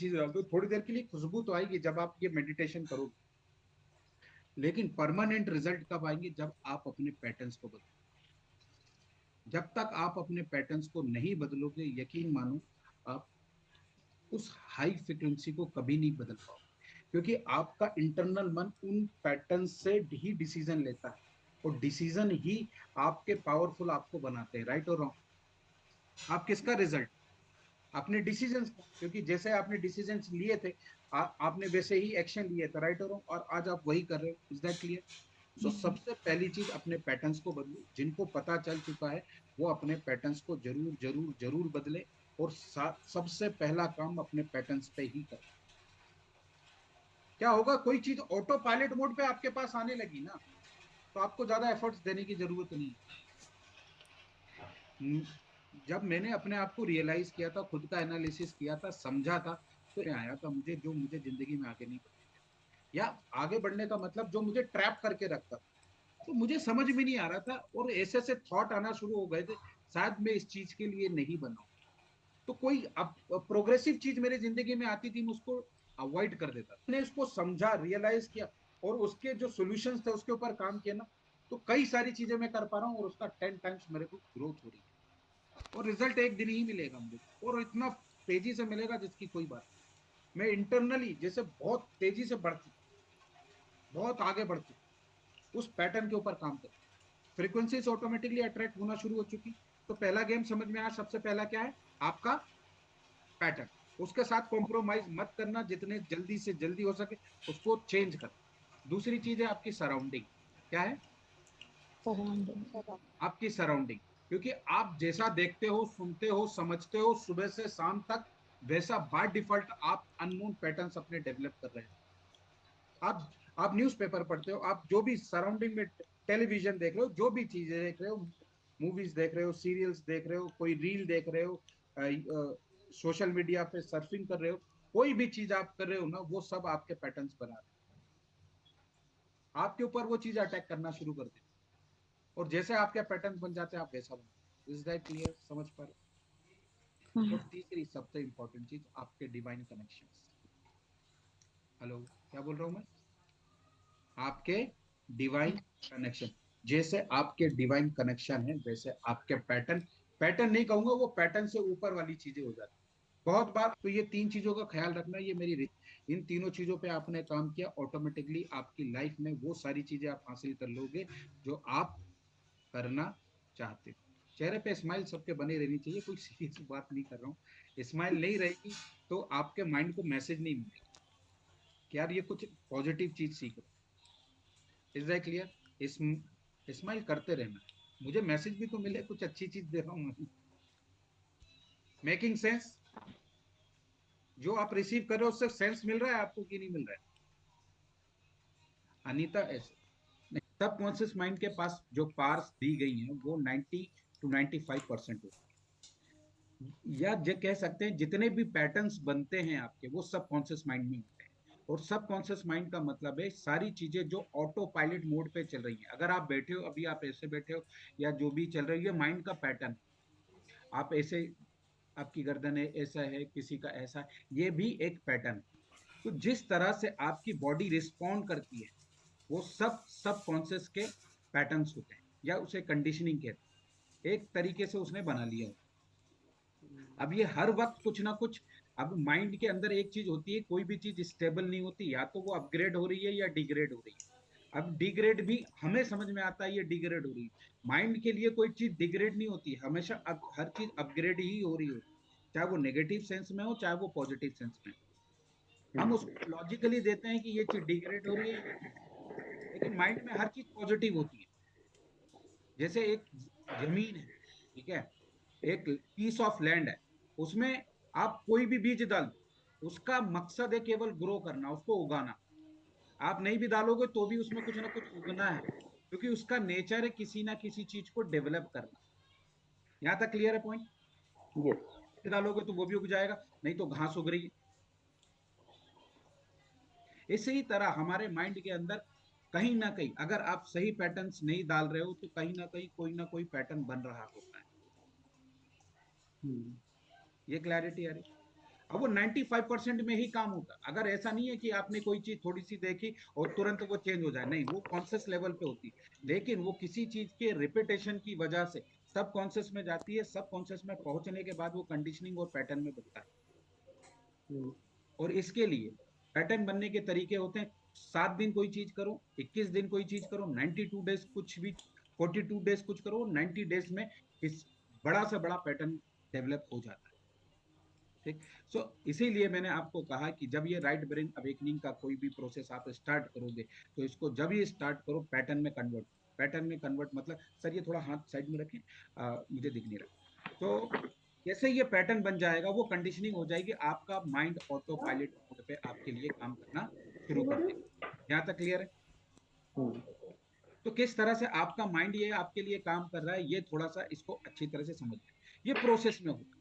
चीज डाल दो, थोड़ी देर के लिए खुशबू तो आएगी जब आप ये मेडिटेशन करोगे, लेकिन परमानेंट रिजल्ट कब आएंगे, जब आप अपने पैटर्न्स को बदलो। जब तक आप अपने पैटर्न्स को नहीं बदलोगे, यकीन मानो, आप उस हाई फ्रिक्वेंसी को कभी नहीं बदल पाओगे, क्योंकि आपका इंटरनल मन उन पैटर्न से ही डिसीजन लेता है, और डिसीजन ही आपके पावरफुल आपको बनाते हैं। राइट और रॉन्ग, आप किसका रिजल्ट, अपने डिसीजंस का, क्योंकि जैसे आपने डिसीजंस लिए थे, आपने वैसे ही एक्शन लिए थे। राइट और रॉन्ग, और आज आप वही कर रहे हो। Is that clear? सो सबसे पहली चीज, अपने पैटर्न्स को बदलो। जिनको पता चल चुका है वो अपने पैटर्न्स को जरूर जरूर जरूर बदले, और सबसे पहला काम अपने पैटर्न्स पे ही करें। क्या होगा, कोई चीज ऑटो पायलट मोड पे आपके पास आने लगी ना, तो आपको ज्यादा एफर्ट्स देने की जरूरत नहीं है। जब मैंने अपने आप को रियलाइज किया था, खुद का एनालिसिस किया था, समझा था, तो आया था मुझे, जो मुझे जिंदगी में आगे नहीं बढ़ने देता, या आगे बढ़ने का मतलब जो मुझे ट्रैप करके रखता था, तो मुझे समझ में नहीं आ रहा था, और ऐसे ऐसे थॉट आना शुरू हो गए थे, शायद मैं इस चीज के लिए नहीं बना हूं। तो कोई अब प्रोग्रेसिव चीज मेरी जिंदगी में आती थी, मैं उसको अवॉइड कर देता था। मैंने उसको समझा, रियलाइज किया, और उसके जो सॉल्यूशंस थे उसके ऊपर काम किया ना, तो कई सारी चीजें मैं कर पा रहा हूँ, और उसका 10 टाइम्स मेरे को ग्रोथ हो रही है, और रिजल्ट एक दिन ही मिलेगा मुझे, और इतना तेजी से मिलेगा जिसकी कोई बात नहीं। मैं इंटरनली जैसे बहुत तेजी से बढ़ चुका, बहुत आगे बढ़ चुका, उस पैटर्न के ऊपर काम कर, फ्रीक्वेंसीज ऑटोमेटिकली अट्रैक्ट होना शुरू हो चुकी। तो पहला गेम समझ में आया, सबसे पहला क्या है, आपका पैटर्न। उसके साथ कॉम्प्रोमाइज मत करना, जितने जल्दी से जल्दी हो सके उसको चेंज कर। दूसरी चीज है आपकी सराउंडिंग। क्या है? सराउंडिंग। आपकी सराउंडिंग, क्योंकि आप जैसा देखते हो, सुनते हो, समझते हो सुबह से शाम तक, वैसा बाय डिफॉल्ट आप अननोन पैटर्न्स अपने डेवलप कर रहे हो। आप न्यूज़पेपर पढ़ते हो, आप जो भी सराउंडिंग में, टेलीविजन देख रहे हो, जो भी चीजें देख रहे हो, मूवीज देख रहे हो, सीरियल्स देख रहे हो, कोई रील देख रहे हो, सोशल मीडिया पे सर्फिंग कर रहे हो, कोई भी चीज आप कर रहे हो ना, वो सब आपके पैटर्न्स बना रहे हैं। आपके ऊपर वो चीज अटैक करना शुरू कर देती है, और जैसे आपके पैटर्न्स बन जाते हैं, आप वैसा बनते हो। Is that clear? समझ पा रहे हो? और तीसरी सबसे इंपॉर्टेंट चीज, आपके डिवाइन कनेक्शंस। हेलो, क्या बोल रहा हूं मैं? आपके डिवाइन कनेक्शन। जैसे आपके डिवाइन कनेक्शन है, वैसे आपके पैटर्न, पैटर्न नहीं कहूंगा, वो पैटर्न से ऊपर वाली चीजें हो जाती है। बहुत बार तो ये तीन चीजों का ख्याल रखना, ये इन तीनों चीजों पे आपने काम किया, ऑटोमेटिकली आपकी लाइफ में वो सारी चीजें आप हासिल कर लोगे जो आप करना चाहते हो। चेहरे पे स्माइल सबके बने रहनी चाहिए, कोई सीरियस बात नहीं कर रहा हूँ। स्माइल नहीं रहेगी तो आपके माइंड को मैसेज नहीं मिलेगा कि यार ये कुछ पॉजिटिव चीज सीख रहे हो। Is that clear? स्माइल करते रहना, मुझे मैसेज भी तो मिले, कुछ अच्छी चीज दे रहा हूँ। Making sense? जो आप रिसीव कर रहे हो उससे सेंस मिल रहा है आपको कि नहीं मिल रहा है? अनीता, ऐसे नहीं, सब कॉन्शियस माइंड के पास जो पार्स दी गई हैं वो 90 to 95% होती है, या जो कह सकते हैं जितने भी पैटर्न्स बनते हैं आपके, वो सब कॉन्शियस माइंड में होते हैं। और सब कॉन्शियस माइंड का मतलब है सारी चीजें जो ऑटो पायलट मोड पे चल रही हैं। अगर आप बैठे हो, अभी आप ऐसे बैठे हो, या जो भी चल रही है, ये माइंड का पैटर्न। आप ऐसे, आपकी गर्दन है, ऐसा है, किसी का ऐसा है, ये भी एक पैटर्न है। तो जिस तरह से आपकी बॉडी रिस्पॉन्ड करती है, वो सब सब कॉन्शियस के पैटर्न्स होते हैं, या उसे कंडीशनिंग कहते हैं। एक तरीके से उसने बना लिया होता है। अब ये हर वक्त कुछ ना कुछ, अब माइंड के अंदर एक चीज होती है, कोई भी चीज स्टेबल नहीं होती, या तो वो अपग्रेड हो रही है या डिग्रेड हो रही है। अब डिग्रेड भी हमें समझ में आता है, ये डिग्रेड हो रही है। माइंड के लिए कोई चीज डिग्रेड नहीं होती, हमेशा हर चीज अपग्रेड ही हो रही होती है, चाहे वो नेगेटिव सेंस में हो, चाहे वो पॉजिटिव सेंस में हो। हम उसको लॉजिकली देते हैं कि ये चीज डिग्रेड हो रही है, ये डिग्रेड, लेकिन माइंड में हर चीज पॉजिटिव होती है। जैसे एक जमीन है, ठीक है, एक पीस ऑफ लैंड है, उसमें आप कोई भी बीज डाल दो, उसका मकसद है केवल ग्रो करना, उसको उगाना। आप नहीं भी डालोगे तो भी उसमें कुछ ना कुछ उगना है, क्योंकि उसका नेचर है किसी ना किसी चीज को डेवलप करना। यहां तक क्लियर है पॉइंट? यस। डालोगे तो वो भी उग जाएगा, नहीं तो घास उग रही है। इसी तरह हमारे माइंड के अंदर कहीं ना कहीं, अगर आप सही पैटर्न्स नहीं डाल रहे हो, तो कहीं ना कोई पैटर्न बन रहा होता है। ये क्लैरिटी आ रही? अब वो 95% में ही काम होता है। अगर ऐसा नहीं है कि आपने कोई चीज थोड़ी सी देखी और तुरंत वो चेंज हो जाए, नहीं, वो कॉन्शियस लेवल पे होती है। लेकिन वो किसी चीज के रिपीटेशन की वजह से सब कॉन्शियस में जाती है, सब कॉन्शियस में पहुंचने के बाद वो कंडीशनिंग और पैटर्न में बनता है। हम्म, और इसके लिए पैटर्न बनने के तरीके होते हैं। 7 दिन कोई चीज करो, 21 दिन कोई चीज करो, 92 डेज कुछ भी, 42 डेज कुछ करो, 90 डेज में इस बड़ा से बड़ा पैटर्न डेवलप हो जाता है। ठीक। सो इसीलिए मैंने आपको कहा कि जब ये राइट ब्रेन अवेकनिंग का कोई भी प्रोसेस आप स्टार्ट करोगे, तो इसको जब ये स्टार्ट करो पैटर्न में कन्वर्ट। पैटर्न में कन्वर्ट मतलब, सर ये थोड़ा हाथ साइड में रखें, मुझे दिख नहीं रहा। तो जैसे ये पैटर्न बन जाएगा, वो कंडीशनिंग हो जाएगी, आपका माइंड ऑटो पायलट मोड पे आपके लिए काम करना शुरू कर देगा। यहाँ तक क्लियर है? हम्म, तो किस तरह से आपका माइंड ये आपके लिए काम कर रहा है, ये थोड़ा सा इसको अच्छी तरह से समझ लें। ये प्रोसेस में होता है।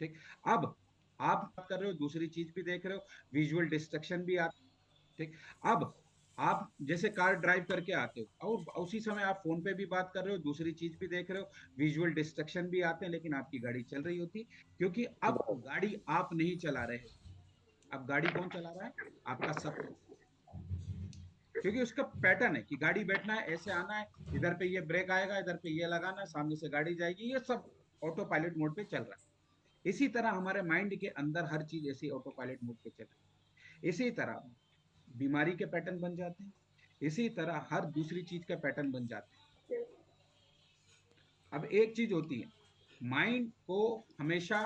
ठीक। अब आप बात कर रहे हो, दूसरी चीज भी देख रहे हो, विजुअल डिस्ट्रक्शन भी आता है। ठीक। अब आप जैसे कार ड्राइव करके आते हो और उसी समय आप फोन पे भी बात कर रहे हो, दूसरी चीज भी देख रहे हो, विजुअल डिस्ट्रक्शन भी आते हैं, लेकिन आपकी गाड़ी चल रही होती, क्योंकि अब बराबर। गाड़ी आप नहीं चला रहे हो। अब गाड़ी कौन चला रहा है? आपका सब। क्योंकि उसका पैटर्न है कि गाड़ी बैठना है, ऐसे आना है, इधर पे ये ब्रेक आएगा, इधर पे ये लगाना है, सामने से गाड़ी जाएगी, ये सब ऑटो पायलट मोड पे चल रहा है। इसी तरह हमारे माइंड के अंदर हर चीज ऐसी ऑटो पायलट मोड पे चल रही है। इसी तरह बीमारी के पैटर्न बन जाते हैं, इसी तरह हर दूसरी चीज के पैटर्न बन जाते हैं। अब एक चीज होती है, माइंड को हमेशा,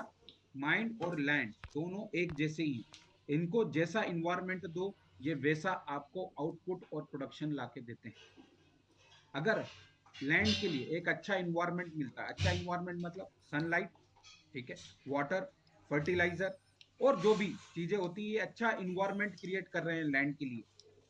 माइंड और लैंड दोनों एक जैसे ही हैं। इनको जैसा इन्वायरमेंट दो, ये वैसा आपको आउटपुट और प्रोडक्शन लाके देते हैं। अगर लैंड के लिए एक अच्छा इन्वायरमेंट मिलता है, अच्छा इन्वायरमेंट मतलब सनलाइट, ठीक है, वाटर, फर्टिलाइजर और जो भी चीजें होती है, ये अच्छा इन्वायरमेंट क्रिएट कर रहे हैं लैंड के लिए,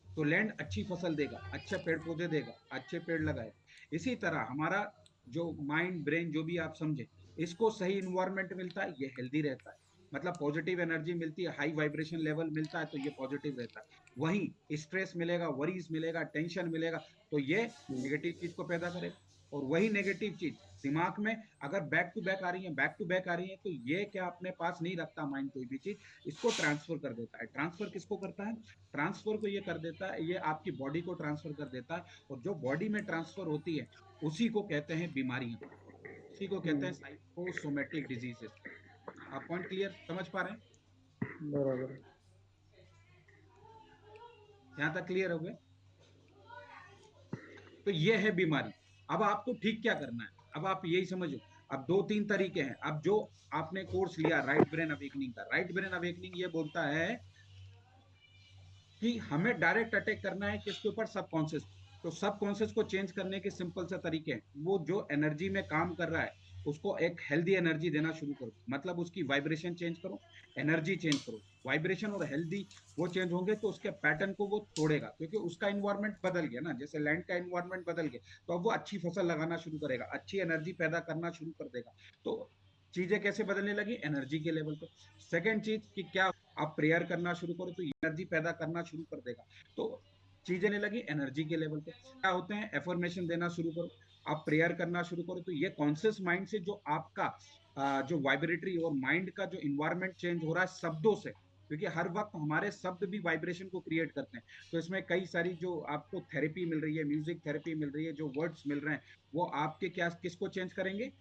तो लैंड अच्छी फसल देगा, अच्छे पेड़ पौधे देगा, अच्छे पेड़ लगाएगा। इसी तरह हमारा जो माइंड ब्रेन जो भी आप समझे, इसको सही इन्वायरमेंट मिलता है, ये हेल्दी रहता है, मतलब पॉजिटिव एनर्जी मिलती है, हाई वाइब्रेशन लेवल मिलता है, तो ये पॉजिटिव रहता है। वहीं स्ट्रेस मिलेगा, वरीज मिलेगा, टेंशन मिलेगा, तो ये हम्म, नेगेटिव चीज को पैदा करेगा। और वही नेगेटिव चीज दिमाग में अगर बैक टू बैक आ रही है, बैक टू बैक आ रही है, तो ये क्या अपने पास नहीं रखता माइंड कोई भी चीज, इसको ट्रांसफर कर देता है। ट्रांसफर किसको करता है? ट्रांसफर को ये कर देता है, ये आपकी बॉडी को ट्रांसफर कर देता है। और जो बॉडी में ट्रांसफर होती है, उसी को कहते हैं बीमारियां, उसी को कहते हैं हम्म, साइकोसोमेटिक डिजीजेस। आप पॉइंट क्लियर समझ पा रहे हैं? बराबर। यहां तक क्लियर हो गए? तो ये है बीमारी। अब आपको ठीक क्या करना है, अब आप यही समझो। अब दो तीन तरीके हैं। अब जो आपने कोर्स लिया राइट ब्रेन अवेकनिंग का, राइट ब्रेन अवेकनिंग ये बोलता है कि हमें डायरेक्ट अटैक करना है किसके ऊपर? सबकॉन्शियस। तो सबकॉन्शियस को चेंज करने के सिंपल से तरीके हैं। वो जो एनर्जी में काम कर रहा है, उसको एक हेल्दी एनर्जी देना शुरू करो, मतलब उसकी वाइब्रेशन चेंज करो, एनर्जी चेंज करो। वाइब्रेशन और हेल्दी वो चेंज होंगे तो उसके पैटर्न को वो तोड़ेगा, क्योंकि उसका इन्वायरमेंट बदल गया ना, जैसे लैंड का इन्वायरमेंट बदल गया, तो अब वो अच्छी फसल लगाना शुरू करेगा, अच्छी एनर्जी पैदा करना शुरू कर देगा। तो चीजें कैसे बदलने लगी? एनर्जी के लेवल पे। सेकेंड चीज कि क्या, आप प्रेयर करना शुरू करो तो एनर्जी पैदा करना शुरू कर देगा। तो चीजें नहीं लगी एनर्जी के लेवल पे। क्या होते हैं? एफर्मेशन देना शुरू करो, आप प्रेयर करना शुरू करो, तो ये कॉन्शियस माइंड से जो आपका जो वाइब्रेटरी और माइंड का जो इन्वायरमेंट चेंज हो रहा है शब्दों से, क्योंकि हर वक्त हमारे शब्द भी वाइब्रेशन को क्रिएट करते हैं। तो इसमें कई सारी जो आपको थेरेपी मिल रही है, म्यूजिक थेरेपी मिल रही है, जो वर्ड्स मिल रहे हैं, वो आपके क्या किसको चेंज करेंगे?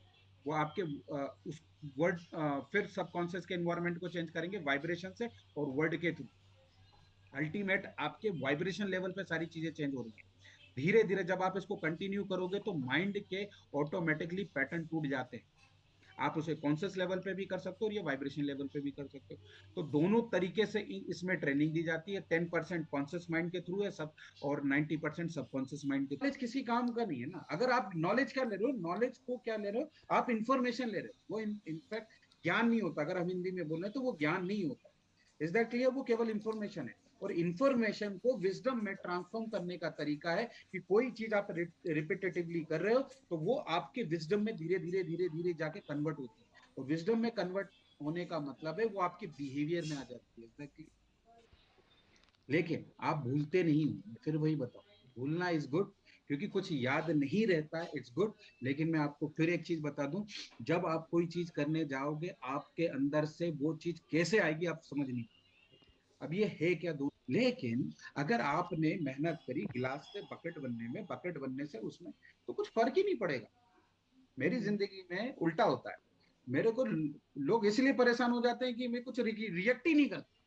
वो आपके उस वर्ड, फिर सबकॉन्शियस के एनवायरनमेंट को चेंज करेंगे वाइब्रेशन से और वर्ड के थ्रू। अल्टीमेट आपके वाइब्रेशन लेवल पे सारी चीजें चेंज हो रही है। धीरे धीरे जब आप इसको कंटिन्यू करोगे तो माइंड के ऑटोमेटिकली पैटर्न टूट जाते हैं। आप उसे कॉन्शियस लेवल पे भी कर सकते हो और ये वाइब्रेशन लेवल पे भी कर सकते हो। तो दोनों तरीके से इसमें ट्रेनिंग दी जाती है। 10% कॉन्शियस माइंड के थ्रू है सब, और 90% सबकॉन्शियस माइंड के। नॉलेज किसी काम का नहीं है ना। अगर आप नॉलेज क्या ले रहे हो, नॉलेज को क्या ले रहे हो, आप इंफॉर्मेशन ले रहे हो। वो इनफैक्ट ज्ञान नहीं होता, अगर हम हिंदी में बोल रहे हैं तो वो ज्ञान नहीं होता। Is that clear? वो केवल इंफॉर्मेशन है। और इंफॉर्मेशन को विजडम में ट्रांसफॉर्म करने का तरीका है कि कोई चीज आप रिपीटेटिवली कर रहे हो, तो वो आपके विजडम में धीरे धीरे धीरे धीरे जाके कन्वर्ट होती है। और विजडम में कन्वर्ट होने का मतलब है वो आपके बिहेवियर में आ जाती है। एग्जैक्टली। लेकिन आप भूलते नहीं हो, फिर वही बताओ, भूलना इज गुड क्योंकि कुछ याद नहीं रहता है, इट्स गुड। लेकिन मैं आपको फिर एक चीज बता दूं, जब आप कोई चीज करने जाओगे आपके अंदर से वो चीज कैसे आएगी आप समझ नहीं। अब ये है क्या दूर, लेकिन अगर आपने मेहनत करी गिलास से बकेट बनने में, बकेट बनने से उसमें, तो कुछ फर्क ही नहीं पड़ेगा। मेरी जिंदगी में उल्टा होता है। मेरे को लोग इसलिए परेशान हो जाते हैं कि मैं कुछ रिएक्ट ही नहीं करता,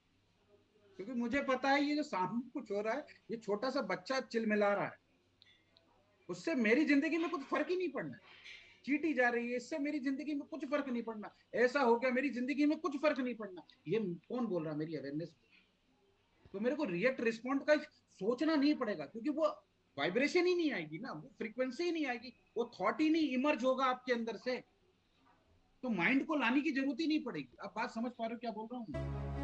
क्योंकि मुझे पता है ये जो सामने कुछ हो रहा है, ये छोटा सा बच्चा चिलमिला रहा है, उससे मेरी जिंदगी में कुछ फर्क ही नहीं पड़ना है। चीटी जा रही है, इससे मेरी जिंदगी में कुछ फर्क नहीं पड़ना। ऐसा हो गया, मेरी जिंदगी में कुछ फर्क नहीं पड़ना। ये कौन बोल रहा है? मेरी अवेयरनेस। तो मेरे को रिएक्ट रिस्पॉन्ड का सोचना नहीं पड़ेगा, क्योंकि वो वाइब्रेशन ही नहीं आएगी ना, वो फ्रीक्वेंसी ही नहीं आएगी, वो थॉट ही नहीं इमर्ज होगा आपके अंदर से। तो माइंड को लाने की जरूरत ही नहीं पड़ेगी। आप बात समझ पा रहे हो क्या बोल रहा हूँ?